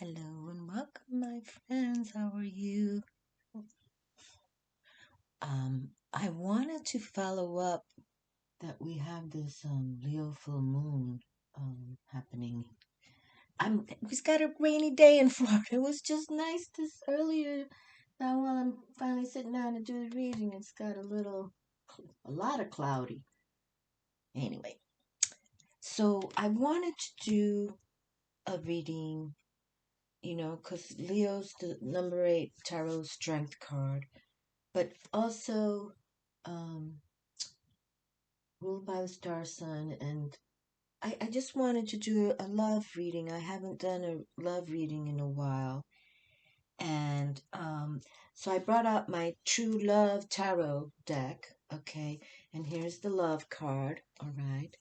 Hello and welcome, my friends. How are you? I wanted to follow up that we have this Leo full moon happening. We've got a rainy day in Florida. It was just nice this earlier. Now while I'm finally sitting down to do the reading, it's got a lot of cloudy. Anyway, so I wanted to do a reading, because Leo's the number 8 tarot strength card, but also um, ruled by the star sign. And I just wanted to do a love reading. I haven't done a love reading in a while. And so I brought out my True Love Tarot deck. Okay. And here's the love card. All right.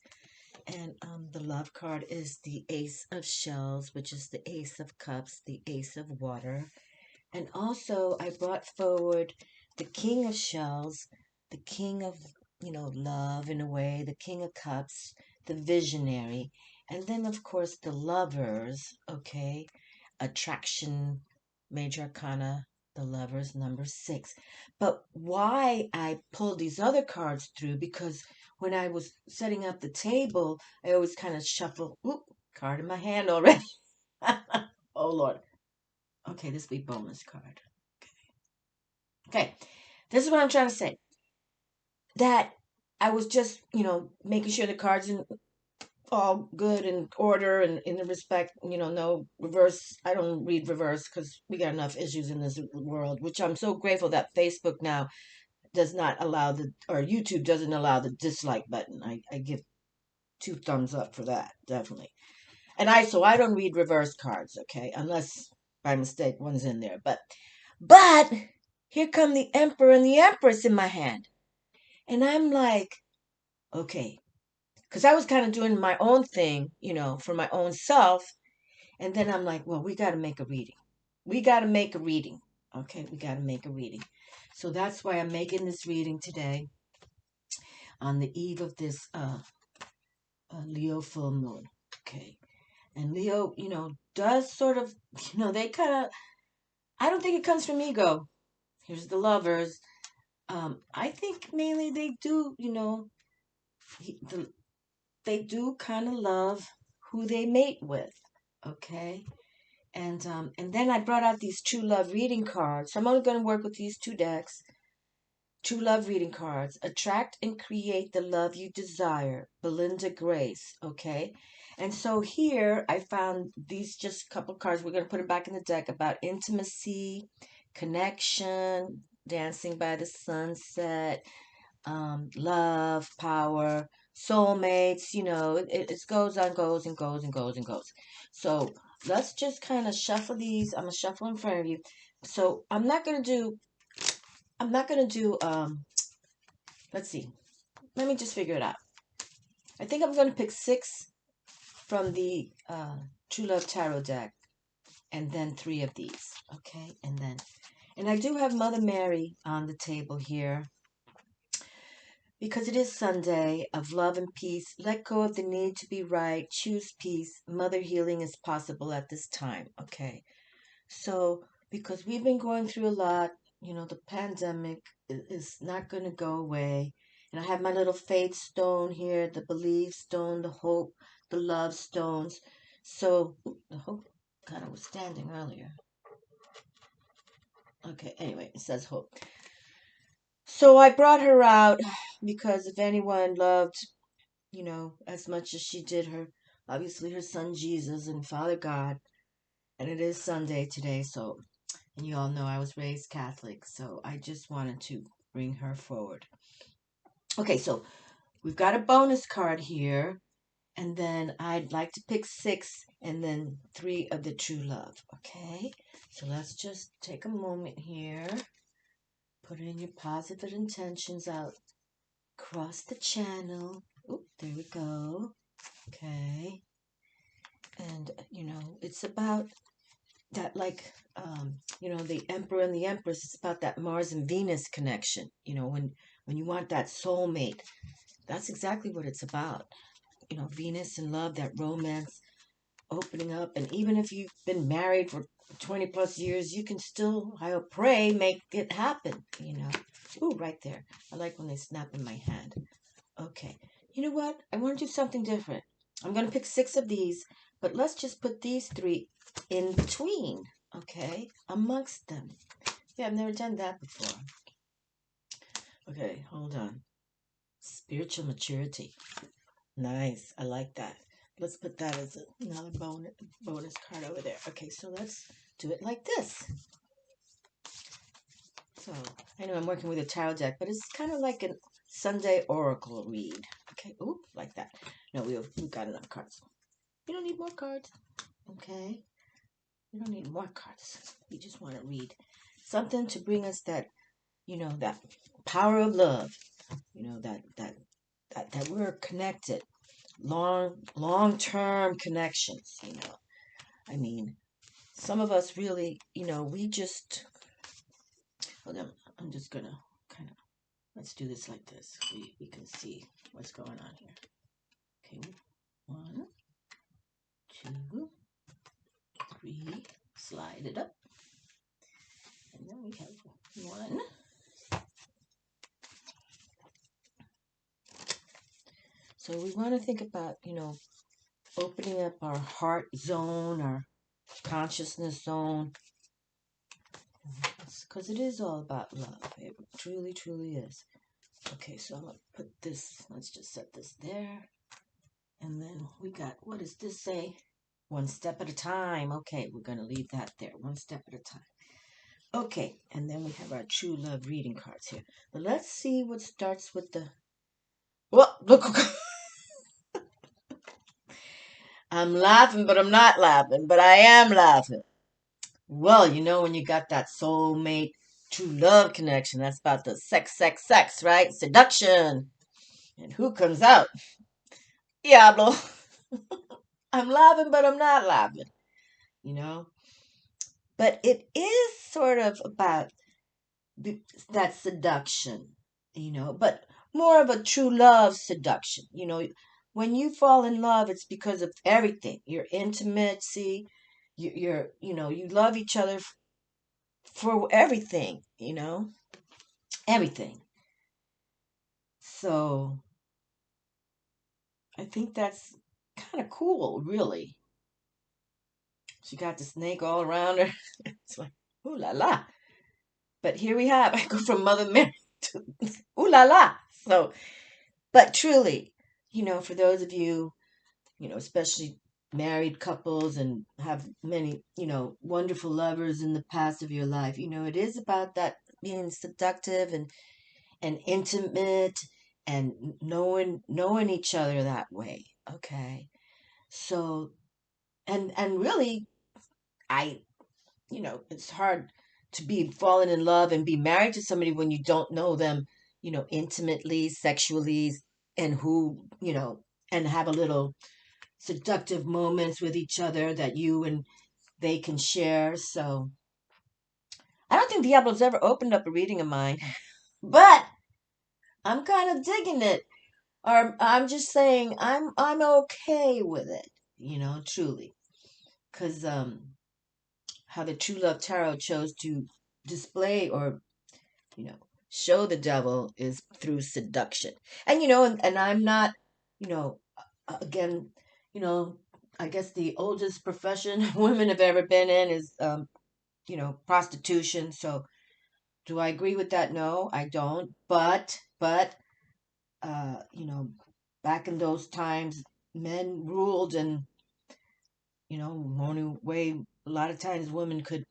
And the love card is the Ace of Shells, which is the Ace of Cups, the Ace of Water. And also, I brought forward the King of Shells, the King of, love in a way, the King of Cups, the Visionary, and then, of course, the Lovers, okay? Attraction, Major Arcana, the Lovers, number 6. But why I pulled these other cards through, because when I was setting up the table, I always kind of shuffle, oop, card in my hand already. Oh, Lord. Okay, this will be bonus card. Okay, this is what I'm trying to say. That I was just, making sure the cards in all good in order and in the respect, no reverse. I don't read reverse because we got enough issues in this world, which I'm so grateful that Facebook now does not allow or YouTube doesn't allow the dislike button. I give 2 thumbs up for that, definitely. And so I don't read reverse cards, okay, unless by mistake one's in there. But here come the Emperor and the Empress in my hand. And I'm like, okay, because I was kind of doing my own thing, for my own self. And then I'm like, well, we got to make a reading. We got to make a reading. Okay, we got to make a reading. So that's why I'm making this reading today on the eve of this Leo full moon. Okay. And Leo, does sort of, they kind of, I don't think it comes from ego. Here's the Lovers. I think mainly they do, they do kind of love who they mate with. Okay. And then I brought out these true love reading cards. So I'm only going to work with these 2 decks. True love reading cards. Attract and create the love you desire. Belinda Grace. Okay. And so here I found these just couple cards. We're going to put it back in the deck about intimacy, connection, dancing by the sunset, love, power, soulmates, it goes on, goes and goes and goes and goes. So let's just kind of shuffle these. I'm going to shuffle in front of you. So I'm not going to do, let's see. Let me just figure it out. I think I'm going to pick 6 from the True Love Tarot deck and then 3 of these. Okay. And I do have Mother Mary on the table here. Because it is Sunday of love and peace, let go of the need to be right, choose peace. Mother healing is possible at this time. Okay. So, because we've been going through a lot, the pandemic is not going to go away. And I have my little faith stone here, the belief stone, the hope, the love stones. So, the hope kind of was standing earlier. Okay, anyway, it says hope. So I brought her out because if anyone loved, as much as she did obviously her son Jesus and Father God, and it is Sunday today, so, and you all know I was raised Catholic, so I just wanted to bring her forward. Okay, so we've got a bonus card here, and then I'd like to pick 6 and then 3 of the true love, okay? So let's just take a moment here. Put in your positive intentions out across the channel. Oop, there we go. Okay. And, it's about that, like, the Emperor and the Empress. It's about that Mars and Venus connection. When you want that soulmate, that's exactly what it's about. Venus and love, that romance. opening up. And even if you've been married for 20 plus years, you can still, I pray, make it happen, you know. Ooh, right there. I like when they snap in my hand. Okay. You know what? I want to do something different. I'm going to pick 6 of these, but let's just put these 3 in between, okay? Amongst them. Yeah, I've never done that before. Okay, hold on. Spiritual maturity. Nice. I like that. Let's put that as another bonus card over there. Okay, so let's do it like this. So I know I'm working with a tarot deck, but it's kind of like a Sunday oracle read. Okay, oop, like that. No, we've got enough cards. You don't need more cards. Okay, you don't need more cards. We just want to read something to bring us that, you know, that power of love. You know, that we're connected, long term connections. You know, I mean, some of us really, you know, we just. Hold on, I'm just gonna kind of. Let's do this like this. We can see what's going on here. Okay, 1, 2, 3. Slide it up, and then we have 1. So we want to think about, you know, opening up our heart zone, our consciousness zone, because it is all about love. It truly, truly is. Okay, so I'm going to put this, let's just set this there. And then we got, what does this say? 1 step at a time. Okay, we're going to leave that there. 1 step at a time. Okay, and then we have our true love reading cards here. But let's see what starts with the... Well, look. I'm laughing, but I'm not laughing. But I am laughing. Well, you know when you got that soulmate true love connection, that's about the sex, right? Seduction. And who comes out? Diablo. I'm laughing, but I'm not laughing. You know? But it is sort of about that seduction, you know, but more of a true love seduction. You know, when you fall in love, it's because of everything, your intimacy, you're, you know, you love each other for everything, you know, everything. So I think that's kind of cool, really. She got the snake all around her. It's like, ooh la la. But here we have, I go from Mother Mary to ooh la la. So, but truly, you know, for those of you, you know, especially married couples and have many, you know, wonderful lovers in the past of your life, you know, it is about that being seductive and intimate and knowing each other that way. Okay. So, and really, I, you know, it's hard to be falling in love and be married to somebody when you don't know them, you know, intimately, sexually, and who, you know, and have a little seductive moments with each other that you and they can share. So I don't think Diablo's ever opened up a reading of mine, but I'm kind of digging it. Or I'm just saying I'm okay with it, you know, truly, because how the True Love Tarot chose to display or, you know, show the devil is through seduction. And, you know, and I'm not, you know, again, you know, I guess the oldest profession women have ever been in is, you know, prostitution. So do I agree with that? No, I don't. But, you know, back in those times, men ruled and, you know, only way a lot of times women could,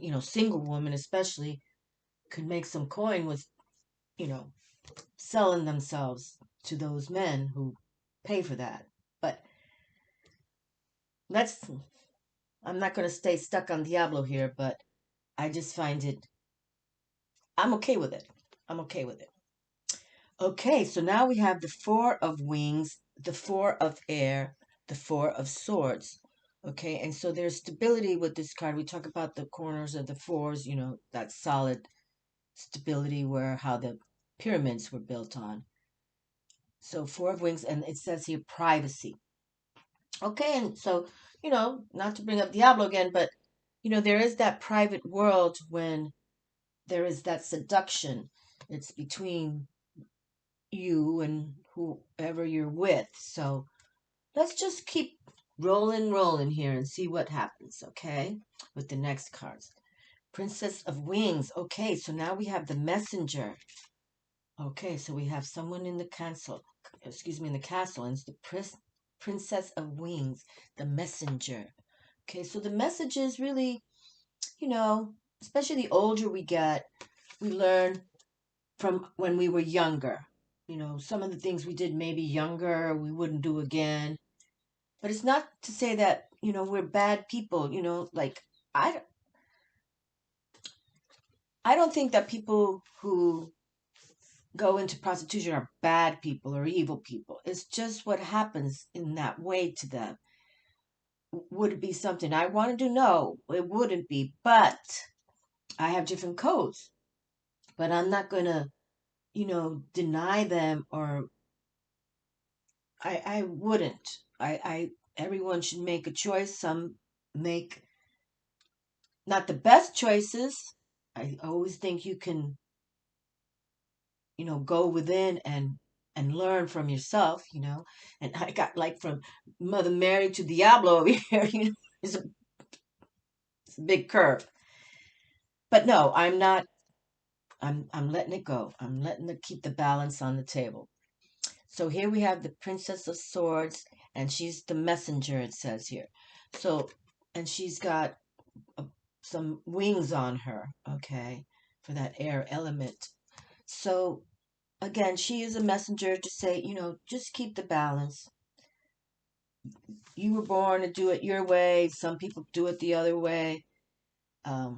you know, single women especially could make some coin with, you know, selling themselves to those men who pay for that. But let's, I'm not going to stay stuck on Diablo here, but I just find it, I'm okay with it. I'm okay with it. Okay, so now we have the 4 of wings, the 4 of air, the 4 of swords. Okay, and so there's stability with this card. We talk about the corners of the fours, you know, that solid stability where how the pyramids were built on. So 4 of wings, and it says here privacy. Okay, and so, not to bring up Diablo again, but, there is that private world when there is that seduction. It's between you and whoever you're with. So let's just keep rolling here and see what happens, okay? With the next cards. Princess of Wings. Okay, so now we have the messenger. Okay, so we have someone in the castle, in the castle, and it's the Princess of Wings, the messenger. Okay, so the message is really, you know, especially the older we get, we learn from when we were younger. Some of the things we did maybe younger, we wouldn't do again. But it's not to say that, we're bad people, like I, I don't think that people who go into prostitution are bad people or evil people. It's just what happens in that way to them. Would it be something I want to do? No, it wouldn't be. But I have different codes. But I'm not going to, deny them, or I wouldn't. Everyone should make a choice. Some make not the best choices. I always think you can, go within and learn from yourself, And I got like from Mother Mary to Diablo over here, it's it's a big curve. But no, I'm not. I'm letting it go. I'm letting it keep the balance on the table. So here we have the Princess of Swords, and she's the messenger. It says here. So, and she's got uh, some wings on her. Okay, for that air element. So again, she is a messenger to say, just keep the balance. You were born to do it your way. Some people do it the other way.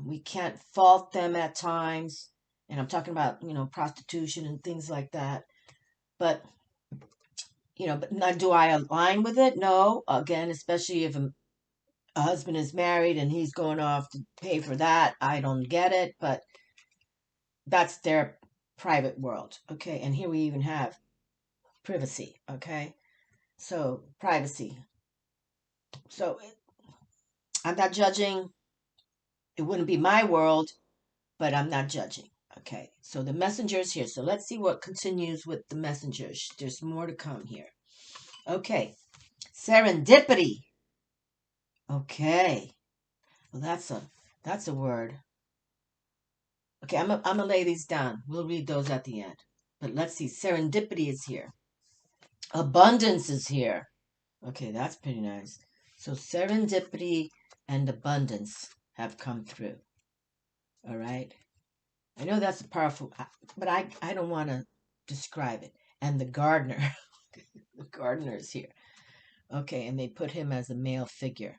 We can't fault them at times. And I'm talking about, prostitution and things like that. But, but now, do I align with it? No. Again, especially if a husband is married and he's going off to pay for that, I don't get it. But that's their private world. Okay. And here we even have privacy. Okay. So, privacy. So, I'm not judging. It wouldn't be my world, but I'm not judging. Okay, so the messenger is here. So let's see what continues with the messengers. There's more to come here. Okay, serendipity. Okay, well that's a word. Okay, I'm gonna lay these down. We'll read those at the end. But let's see. Serendipity is here. Abundance is here. Okay, that's pretty nice. So serendipity and abundance have come through. All right. I know that's a powerful, but I don't want to describe it. And the gardener, the gardener is here. Okay, and they put him as a male figure.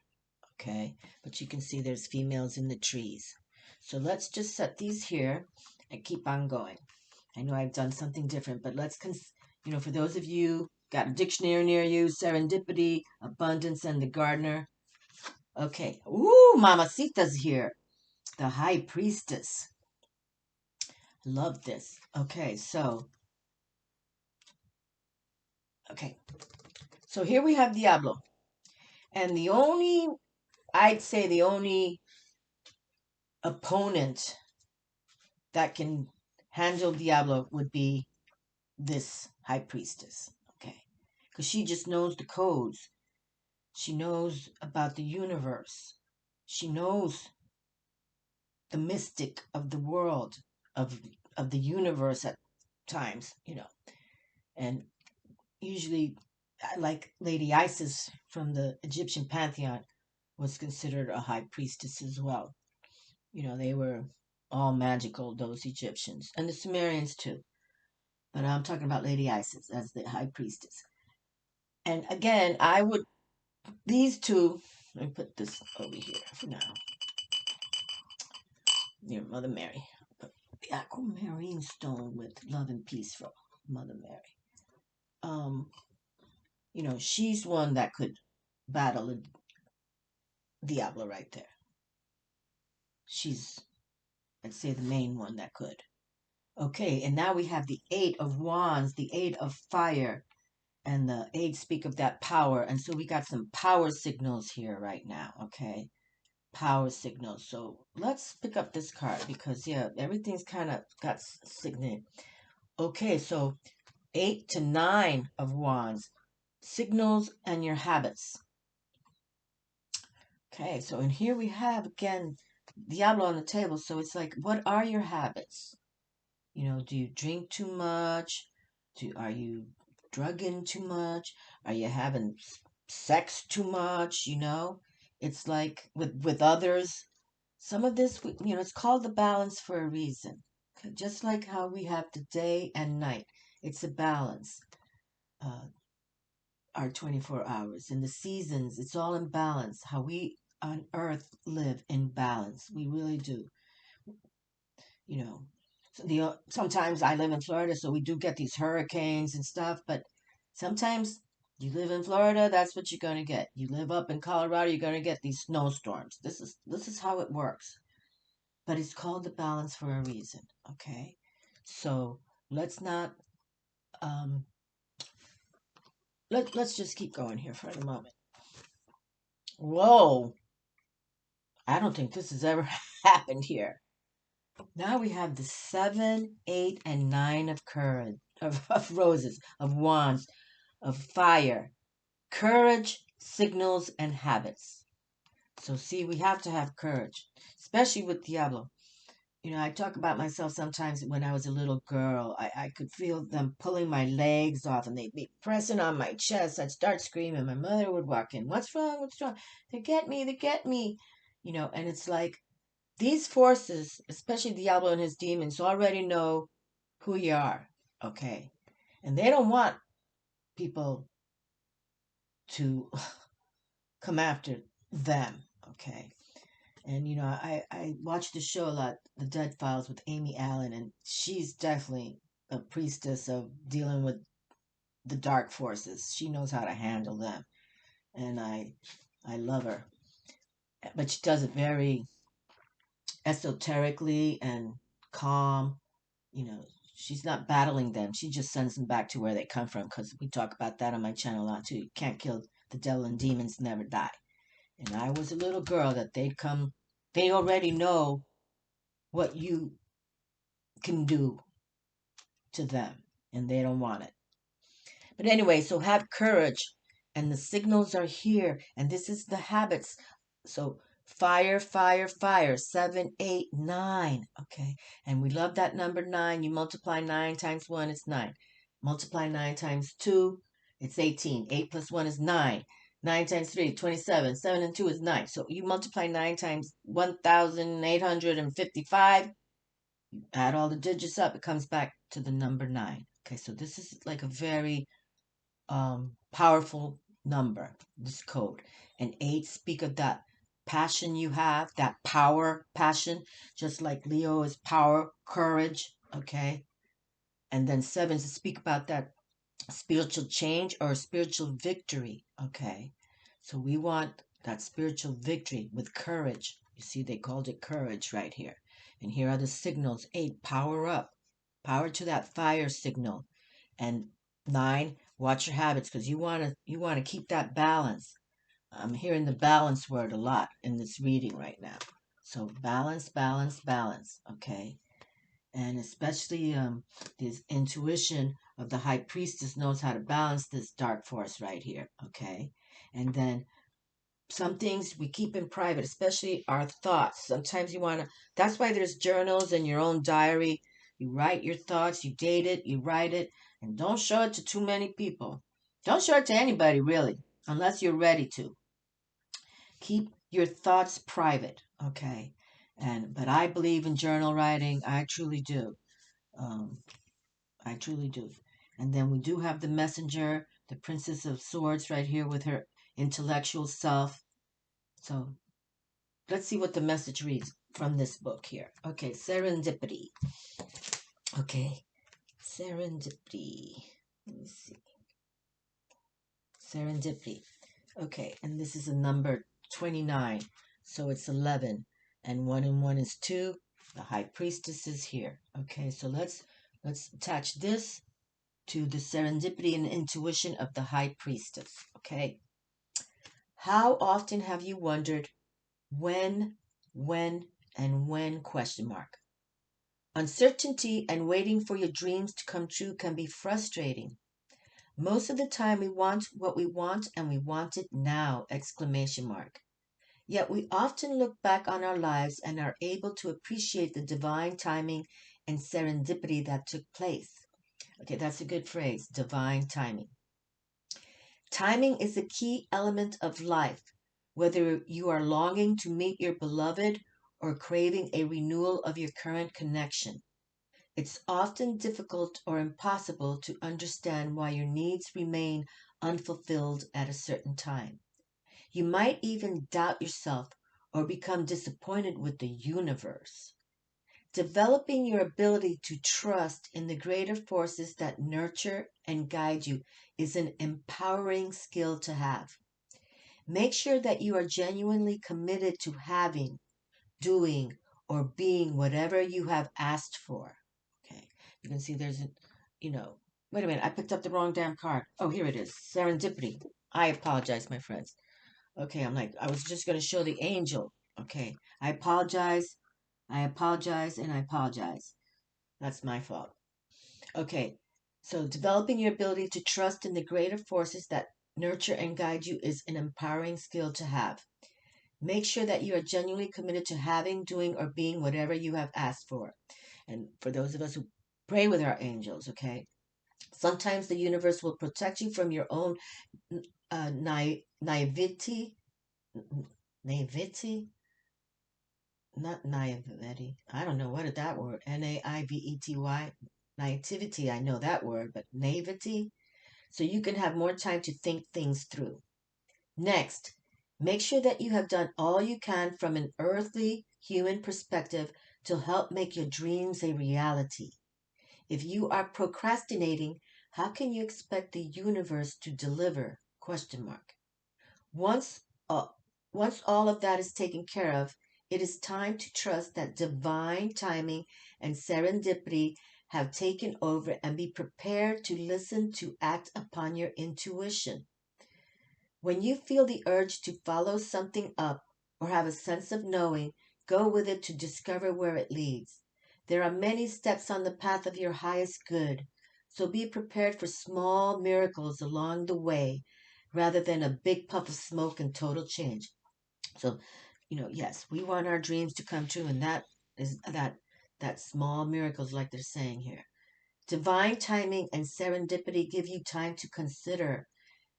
Okay, but you can see there's females in the trees. So let's just set these here and keep on going. I know I've done something different, but for those of you got a dictionary near you, serendipity, abundance, and the gardener. Okay, ooh, Mamacita's here, the high priestess. Love this. Okay, so here we have Diablo. And I'd say the only opponent that can handle Diablo would be this high priestess. Okay, because she just knows the codes. She knows about the universe. She knows the mystic of the world, of the universe at times, And usually, like Lady Isis from the Egyptian pantheon was considered a high priestess as well. They were all magical, those Egyptians, and the Sumerians too. But I'm talking about Lady Isis as the high priestess. And again, these two, let me put this over here for now, near Mother Mary. Put the aquamarine stone with love and peace for Mother Mary. She's one that could battle a Diablo right there. She's, I'd say, the main one that could. Okay, and now we have the Eight of Wands, the Eight of Fire. and the eight speak of that power. And so we got some power signals here right now, okay? Power signals. So let's pick up this card because, yeah, everything's kind of got signal. Okay, so 8 to 9 of wands, signals and your habits. Okay, so in here we have, again, Diablo on the table. So it's like, what are your habits? You know, do you drink too much? Are you drugging too much? Are you having sex too much? You know, it's like with others. Some of this, you know, it's called the balance for a reason. Just like how we have the day and night, it's a balance. Uh, our 24 hours and the seasons, it's all in balance. How we on Earth live in balance, we really do. You know, sometimes I live in Florida, so we do get these hurricanes and stuff, but sometimes you live in Florida, that's what you're going to get. You live up in Colorado, you're going to get these snowstorms. This is how it works. But it's called the balance for a reason, okay? So let's not let's just keep going here for the moment. Whoa, I don't think this has ever happened here. Now we have the 7, 8, and 9 of courage, of roses, of wands, of fire, courage, signals, and habits. So see, we have to have courage, especially with Diablo. You know, I talk about myself sometimes when I was a little girl. I could feel them pulling my legs off and they'd be pressing on my chest. I'd start screaming. My mother would walk in. What's wrong? What's wrong? They get me. They get me. You know, and it's like these forces, especially Diablo and his demons, already know who you are. Okay. And they don't want people to come after them. Okay. And you know, I watched the show a lot, The Dead Files with Amy Allen, and she's definitely a priestess of dealing with the dark forces. She knows how to handle them, and I love her. But she does it very esoterically and calm. You know, she's not battling them. She just sends them back to where they come from. Because we talk about that on my channel a lot too. You can't kill the devil and demons never die. And I was a little girl that they'd come. They already know what you can do to them, and they don't want it. But anyway, so have courage, and the signals are here, and this is the habits. So fire, fire, fire, 7, 8, 9. Okay, and we love that number 9. You multiply 9 times 1, it's 9. Multiply 9 times 2, it's 18. 8 plus 1 is 9. 9 times 3, 27. 7 and 2 is 9. So you multiply 9 times 1,855. Add all the digits up, it comes back to the number 9. Okay, so this is like a very powerful number, this code. And 8 speak of that passion you have, that power, passion, just like Leo is power, courage, okay? And then 7 to speak about that spiritual change or spiritual victory, okay? So we want that spiritual victory with courage. You see, they called it courage right here. And here are the signals. 8, power up. Power to that fire signal. And 9, watch your habits because you want to keep that balance. I'm hearing the balance word a lot in this reading right now. So balance, balance, balance. Okay. And especially this intuition of the high priestess knows how to balance this dark force right here. Okay. And then some things we keep in private, especially our thoughts. Sometimes you want to, that's why there's journals and your own diary. You write your thoughts, you date it, you write it, and don't show it to too many people. Don't show it to anybody, really, unless you're ready to. Keep your thoughts private, okay? But I believe in journal writing. I truly do. Um, I truly do. And then we do have the messenger, the Princess of Swords, right here with her intellectual self. So let's see what the message reads from this book here. Okay, serendipity. Okay, serendipity. Let me see. Serendipity. Okay, and this is a number 29. So it's 11. And 1 and 1 is 2. The high priestess is here. Okay, so let's attach this to the serendipity and intuition of the high priestess. Okay. How often have you wondered when, when, and when question mark? Uncertainty and waiting for your dreams to come true can be frustrating. Most of the time we want what we want and we want it now! Exclamation mark. Yet we often look back on our lives and are able to appreciate the divine timing and serendipity that took place. Okay, that's a good phrase, divine timing. Timing is a key element of life, whether you are longing to meet your beloved or craving a renewal of your current connection. It's often difficult or impossible to understand why your needs remain unfulfilled at a certain time. You might even doubt yourself or become disappointed with the universe. Developing your ability to trust in the greater forces that nurture and guide you is an empowering skill to have. Make sure that you are genuinely committed to having, doing, or being whatever you have asked for. Okay, you can see there's a, you know, wait a minute, I picked up the wrong damn card. Oh, here it is, serendipity. I apologize, my friends. Okay, I'm like, I was just going to show the angel. Okay, I apologize, and I apologize. That's my fault. Okay, so developing your ability to trust in the greater forces that nurture and guide you is an empowering skill to have. Make sure that you are genuinely committed to having, doing, or being whatever you have asked for. And for those of us who pray with our angels, okay, sometimes the universe will protect you from your own naivety, naivety, not naivety. I don't know what is that word. Naivety. Naivety. I know that word, but naivety. So you can have more time to think things through. Next, make sure that you have done all you can from an earthly human perspective to help make your dreams a reality. If you are procrastinating, how can you expect the universe to deliver? Question mark. Once, uh, once all of that is taken care of, it is time to trust that divine timing and serendipity have taken over and be prepared to listen to act upon your intuition. When you feel the urge to follow something up or have a sense of knowing, go with it to discover where it leads. There are many steps on the path of your highest good, so be prepared for small miracles along the way rather than a big puff of smoke and total change. So, yes, we want our dreams to come true, and that is that small miracles, like they're saying here. Divine timing and serendipity give you time to consider,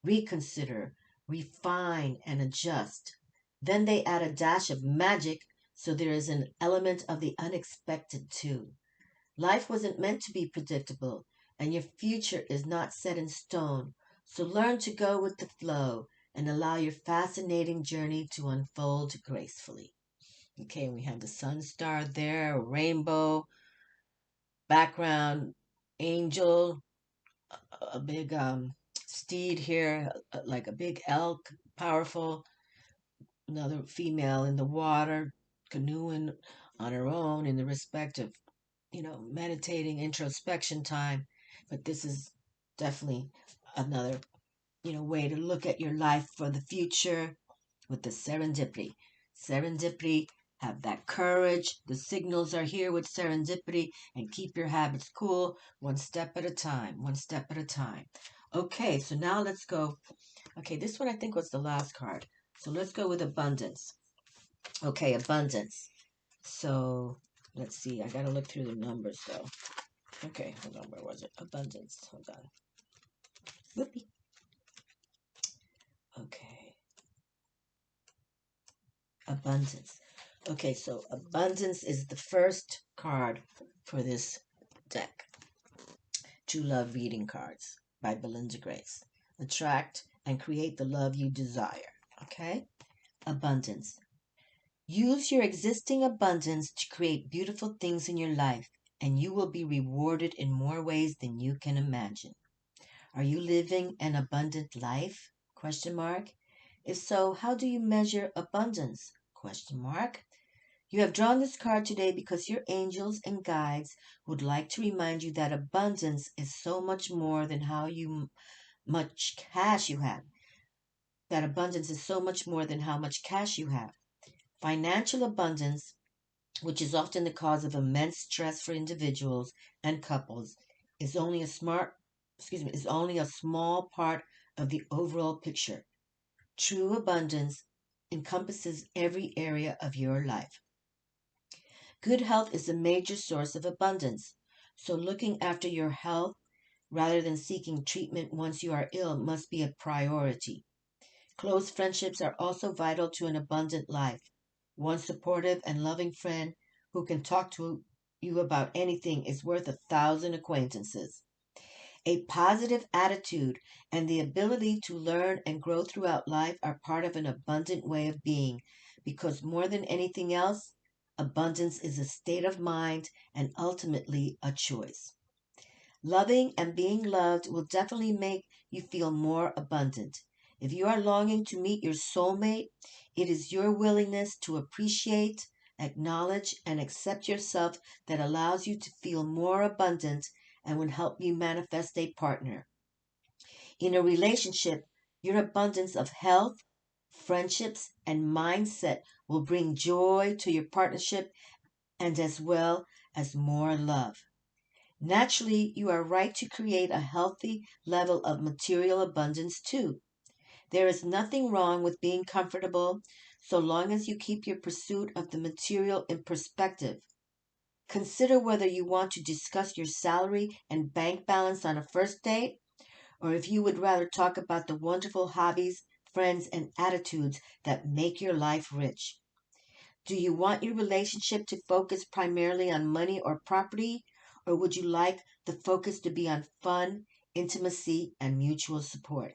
reconsider, refine, and adjust. Then they add a dash of magic, so there is an element of the unexpected too. Life wasn't meant to be predictable, and your future is not set in stone. So learn to go with the flow and allow your fascinating journey to unfold gracefully. Okay, we have the sun star there, a rainbow, background, angel, a big steed here, like a big elk, powerful, another female in the water, canoeing on her own in the respect of, meditating, introspection time. But this is definitely another, way to look at your life for the future with the serendipity. Serendipity, have that courage. The signals are here with serendipity, and keep your habits cool, one step at a time, one step at a time. Okay, so now let's go. Okay, this one I think was the last card. So let's go with abundance. Okay, abundance. So let's see. I got to look through the numbers though. Okay, hold on. Where was it? Abundance. Hold on. Whoopee. Okay. Abundance. Okay, so abundance is the first card for this deck. True Love Reading Cards by Belinda Grace. Attract and create the love you desire. Okay? Abundance. Use your existing abundance to create beautiful things in your life, and you will be rewarded in more ways than you can imagine. Are you living an abundant life? Question mark. If so, how do you measure abundance? Question mark. You have drawn this card today because your angels and guides would like to remind you that abundance is so much more than much cash you have. That abundance is so much more than how much cash you have. Financial abundance, which is often the cause of immense stress for individuals and couples, is only is only a small part of the overall picture. True abundance encompasses every area of your life. Good health is a major source of abundance, so looking after your health rather than seeking treatment once you are ill must be a priority. Close friendships are also vital to an abundant life. One supportive and loving friend who can talk to you about anything is worth 1,000 acquaintances. A positive attitude and the ability to learn and grow throughout life are part of an abundant way of being because more than anything else, abundance is a state of mind and ultimately a choice. Loving and being loved will definitely make you feel more abundant. If you are longing to meet your soulmate, it is your willingness to appreciate, acknowledge, and accept yourself that allows you to feel more abundant and would help you manifest a partner. In a relationship, your abundance of health, friendships, and mindset will bring joy to your partnership and as well as more love. Naturally, you are right to create a healthy level of material abundance too. There is nothing wrong with being comfortable so long as you keep your pursuit of the material in perspective. Consider whether you want to discuss your salary and bank balance on a first date, or if you would rather talk about the wonderful hobbies, friends, and attitudes that make your life rich. Do you want your relationship to focus primarily on money or property, or would you like the focus to be on fun, intimacy, and mutual support?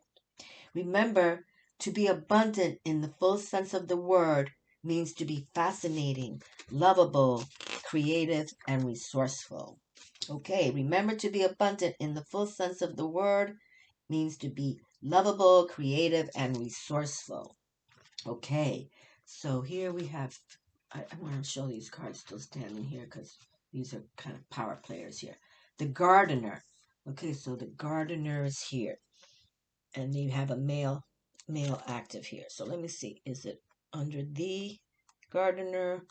Remember, to be abundant in the full sense of the word means to be fascinating, lovable, creative, and resourceful. Okay, remember to be abundant in the full sense of the word means to be lovable, creative, and resourceful. Okay, so here we have, I want to show these cards still standing here because these are kind of power players here. The gardener. Okay, so the gardener is here. And you have a male active here. So let me see. Is it under the gardener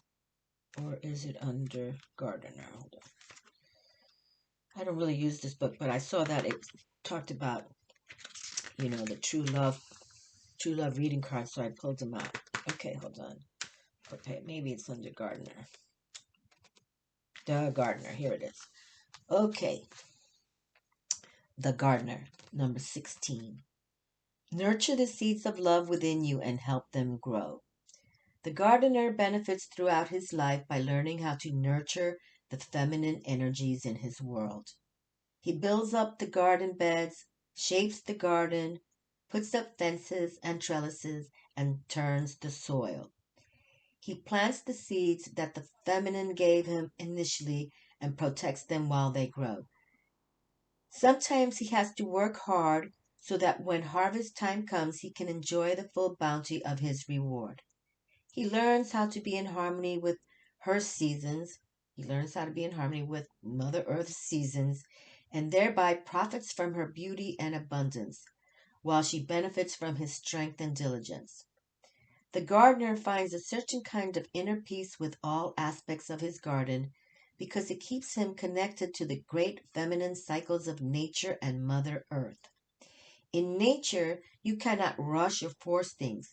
or is it under gardener? Hold on. I don't really use this book, but I saw that it talked about, the true love reading cards, so I pulled them out. Okay, hold on. Okay, maybe it's under gardener. The gardener, here it is. Okay, the gardener, number 16. Nurture the seeds of love within you and help them grow. The gardener benefits throughout his life by learning how to nurture the feminine energies in his world. He builds up the garden beds, shapes the garden, puts up fences and trellises, and turns the soil. He plants the seeds that the feminine gave him initially and protects them while they grow. Sometimes he has to work hard so that when harvest time comes, he can enjoy the full bounty of his reward. He learns how to be in harmony with her seasons. He learns how to be in harmony with Mother Earth's seasons and thereby profits from her beauty and abundance, while she benefits from his strength and diligence. The gardener finds a certain kind of inner peace with all aspects of his garden because it keeps him connected to the great feminine cycles of nature and Mother Earth. In nature, you cannot rush or force things.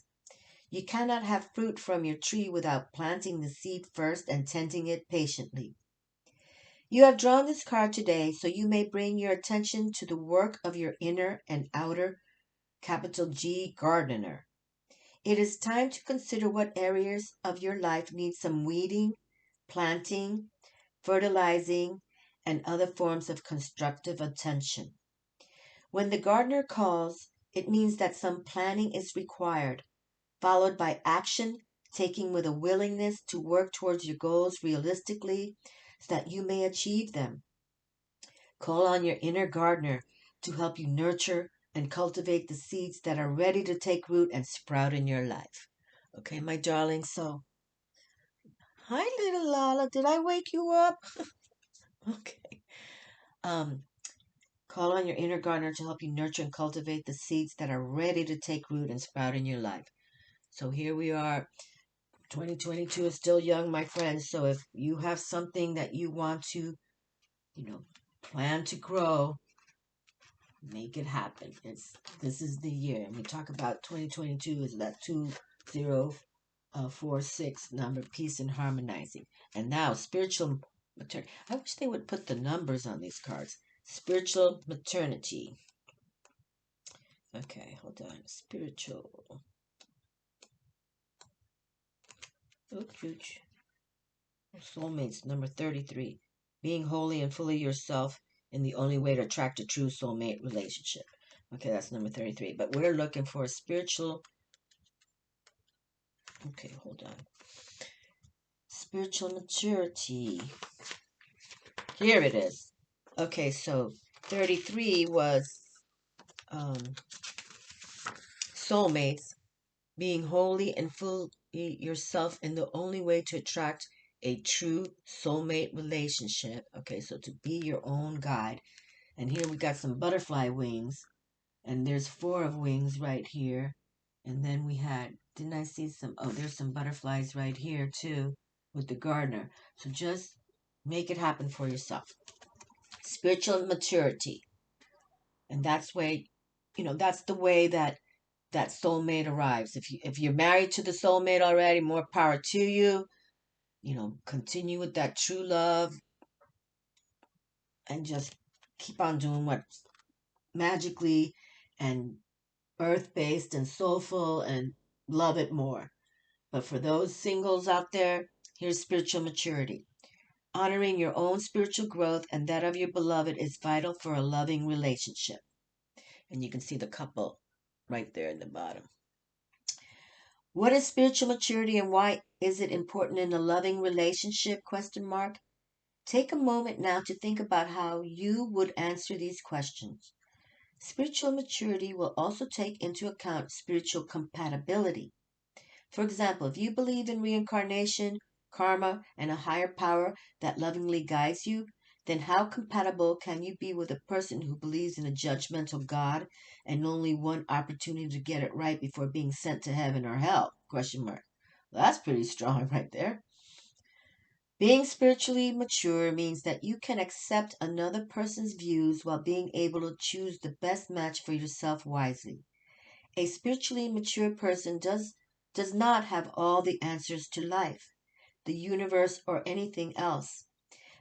You cannot have fruit from your tree without planting the seed first and tending it patiently. You have drawn this card today so you may bring your attention to the work of your inner and outer capital G gardener. It is time to consider what areas of your life need some weeding, planting, fertilizing, and other forms of constructive attention. When the gardener calls, it means that some planning is required, followed by action, taking with a willingness to work towards your goals realistically so that you may achieve them. Call on your inner gardener to help you nurture and cultivate the seeds that are ready to take root and sprout in your life. Okay, my darling, so Hi, little Lala. Did I wake you up? Okay. Um, Call on your inner gardener to help you nurture and cultivate the seeds that are ready to take root and sprout in your life. So here we are. 2022 is still young, my friends. So if you have something that you want to, you know, plan to grow, make it happen. This is the year. And we talk about 2022 is that 2046 number, peace and harmonizing. And now spiritual maternity. I wish they would put the numbers on these cards. Spiritual maternity. Okay, hold on. Spiritual. Oops. Soulmates, number 33. Being wholly and fully yourself in the only way to attract a true soulmate relationship. Okay, that's number 33. But we're looking for a spiritual. Okay, hold on. Spiritual maturity. Here it is. Okay, so 33 was um, soulmates, being wholly and fully yourself in the only way to attract a true soulmate relationship. Okay, so to be your own guide. And here we got some butterfly wings, and there's four of wings right here. And then we had, didn't I see some? Oh, there's some butterflies right here too with the gardener. So just make it happen for yourself. Spiritual maturity. And that's way, that's the way that that soulmate arrives. If you're married to the soulmate already, more power to you. Continue with that true love and just keep on doing what magically and earth-based and soulful and love it more. But for those singles out there, here's spiritual maturity. Honoring your own spiritual growth and that of your beloved is vital for a loving relationship. And you can see the couple right there in the bottom. What is spiritual maturity and why is it important in a loving relationship? Question mark. Take a moment now to think about how you would answer these questions. Spiritual maturity will also take into account spiritual compatibility. For example, if you believe in reincarnation, karma, and a higher power that lovingly guides you, then how compatible can you be with a person who believes in a judgmental God and only one opportunity to get it right before being sent to heaven or hell? Question mark. Well, that's pretty strong right there. Being spiritually mature means that you can accept another person's views while being able to choose the best match for yourself wisely. A spiritually mature person does not have all the answers to life, the universe, or anything else,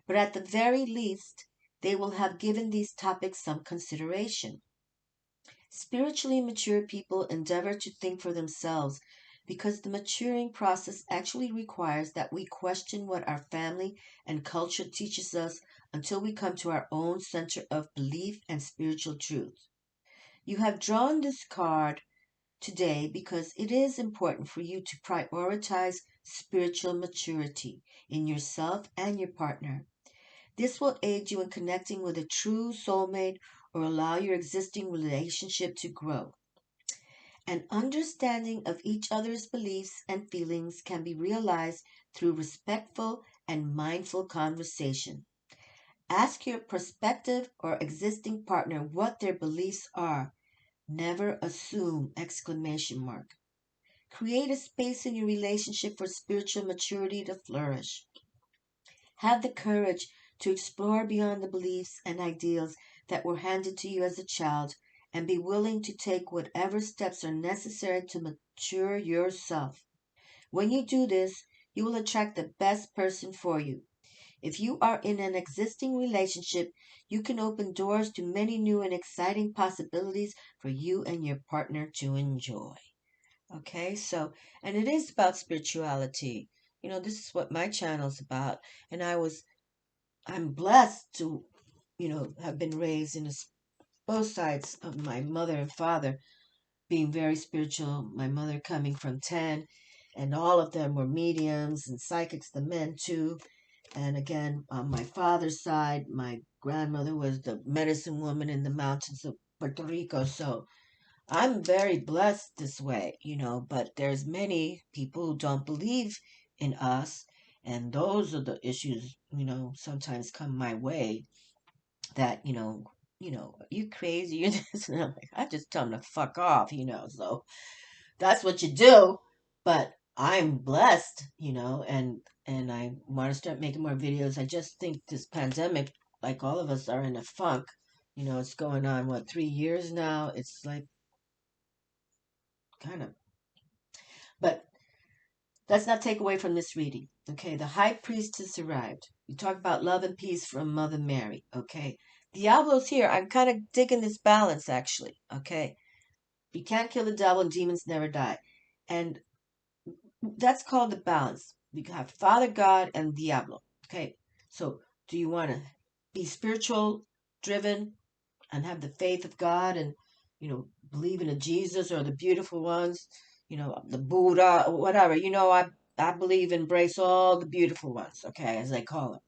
but at the very least, they will have given these topics some consideration. Spiritually mature people endeavor to think for themselves because the maturing process actually requires that we question what our family and culture teaches us until we come to our own center of belief and spiritual truth. You have drawn this card today because it is important for you to prioritize spiritual maturity in yourself and your partner. This will aid you in connecting with a true soulmate or allow your existing relationship to grow. An understanding of each other's beliefs and feelings can be realized through respectful and mindful conversation. Ask your prospective or existing partner what their beliefs are. Never assume! Exclamation mark. Create a space in your relationship for spiritual maturity to flourish. Have the courage to explore beyond the beliefs and ideals that were handed to you as a child and be willing to take whatever steps are necessary to mature yourself. When you do this, you will attract the best person for you. If you are in an existing relationship, you can open doors to many new and exciting possibilities for you and your partner to enjoy. Okay, so, and it is about spirituality. This is what my channel's about. And I'm blessed to, have been raised in both sides of my mother and father being very spiritual. My mother coming from 10, and all of them were mediums and psychics, the men too. And again, on my father's side, my grandmother was the medicine woman in the mountains of Puerto Rico. So I'm very blessed this way, but there's many people who don't believe in us. And those are the issues, sometimes come my way that, you crazy, you're this, and I'm like, I just tell them to fuck off, so that's what you do. But I'm blessed, and I want to start making more videos. I just think this pandemic, like all of us, are in a funk. It's going on, what, 3 years now? It's like kind of, but let's not take away from this reading. Okay, the high priestess arrived. You talk about love and peace from Mother Mary. Okay, Diablo's here. I'm kind of digging this balance, actually. Okay, you can't kill the devil and demons never die. And that's called the balance. You have Father God and Diablo. Okay, so do you want to be spiritual driven and have the faith of God and, believe in a Jesus or the beautiful ones, the Buddha or whatever? I believe embrace all the beautiful ones, okay, as they call them.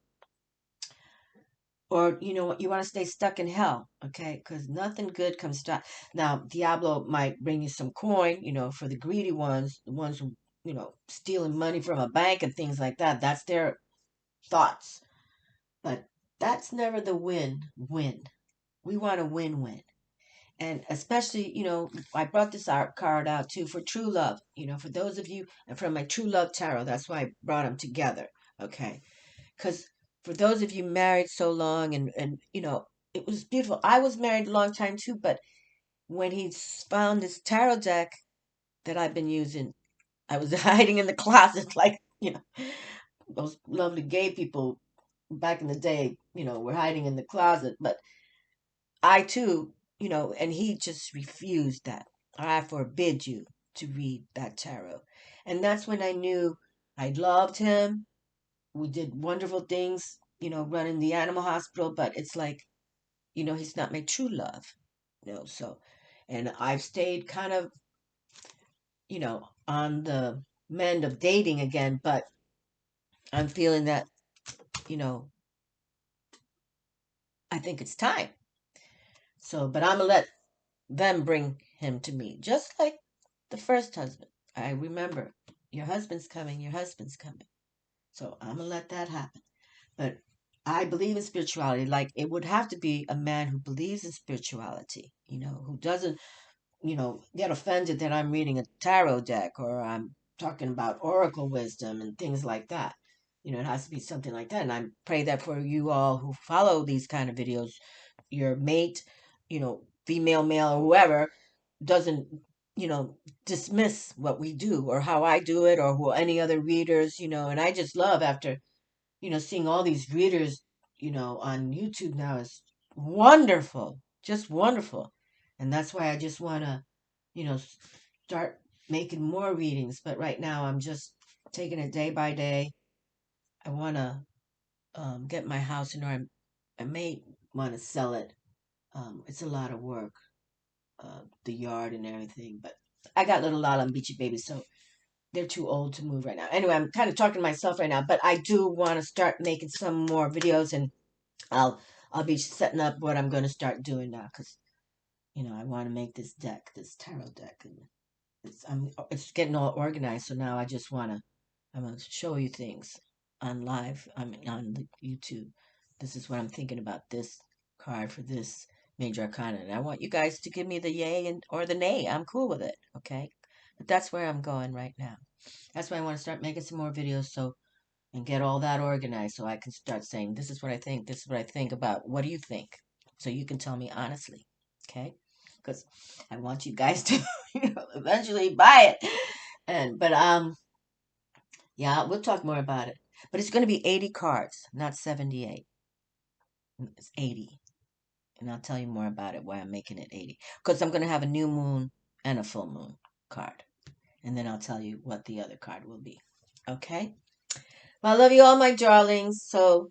Or you know what, you want to stay stuck in hell, okay, because nothing good comes to. Now Diablo might bring you some coin, for the greedy ones, the ones who, stealing money from a bank and things like that. That's their thoughts. But that's never the win. We want a win-win. And especially, I brought this art card out too for true love, for those of you, and from my true love tarot. That's why I brought them together, okay? Because for those of you married so long, and it was beautiful. I was married a long time too, but when he found this tarot deck that I've been using, I was hiding in the closet, like, those lovely gay people back in the day, were hiding in the closet. But I too, and he just refused that. I forbid you to read that tarot. And that's when I knew I loved him. We did wonderful things, running the animal hospital, but it's like, he's not my true love, so, and I've stayed kind of, on the mend of dating again, but I'm feeling that, you know, I think it's time. So, but I'm gonna let them bring him to me, just like the first husband. I remember, your husband's coming, your husband's coming. So I'm gonna let that happen. But I believe in spirituality. Like, it would have to be a man who believes in spirituality, who doesn't, get offended that I'm reading a tarot deck or I'm talking about oracle wisdom and things like that. It has to be something like that. And I pray that for you all who follow these kind of videos, your mate, female, male, or whoever, doesn't, dismiss what we do or how I do it or who any other readers, and I just love after, seeing all these readers, on YouTube now is wonderful, just wonderful. And that's why I just want to, start making more readings. But right now I'm just taking it day by day. I want to get my house in order. I may want to sell it. It's a lot of work, the yard and everything. But I got little Lala and Beachy babies, so they're too old to move right now. Anyway, I'm kind of talking to myself right now, but I do want to start making some more videos, and I'll I'll be setting up what I'm going to start doing now because I want to make this deck, this tarot deck, and it's getting all organized. So now I'm gonna show you things on live. I mean on the YouTube. This is what I'm thinking about this card for this major arcana, and I want you guys to give me the yay and or the nay. I'm cool with it, okay? But that's where I'm going right now. That's why I want to start making some more videos and get all that organized so I can start saying, this is what I think, this is what I think about. What do you think? So you can tell me honestly, okay? Because I want you guys to eventually buy it. But yeah, we'll talk more about it. But it's going to be 80 cards, not 78. It's 80. And I'll tell you more about it, why I'm making it 80. Because I'm going to have a new moon and a full moon card. And then I'll tell you what the other card will be. Okay? Well, I love you all, my darlings. So,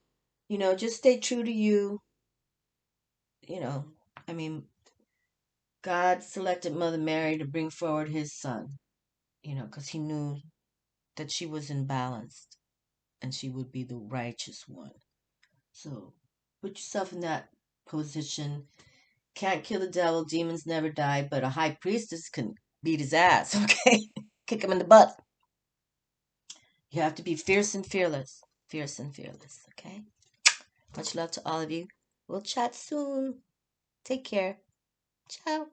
just stay true to you. You know, I mean, God selected Mother Mary to bring forward his son, because he knew that she was imbalanced and she would be the righteous one. So put yourself in that position. Can't kill the devil, demons never die, but a high priestess can beat his ass, okay? Kick him in the butt. You have to be fierce and fearless. Fierce and fearless, okay? Much love to all of you. We'll chat soon. Take care. Ciao.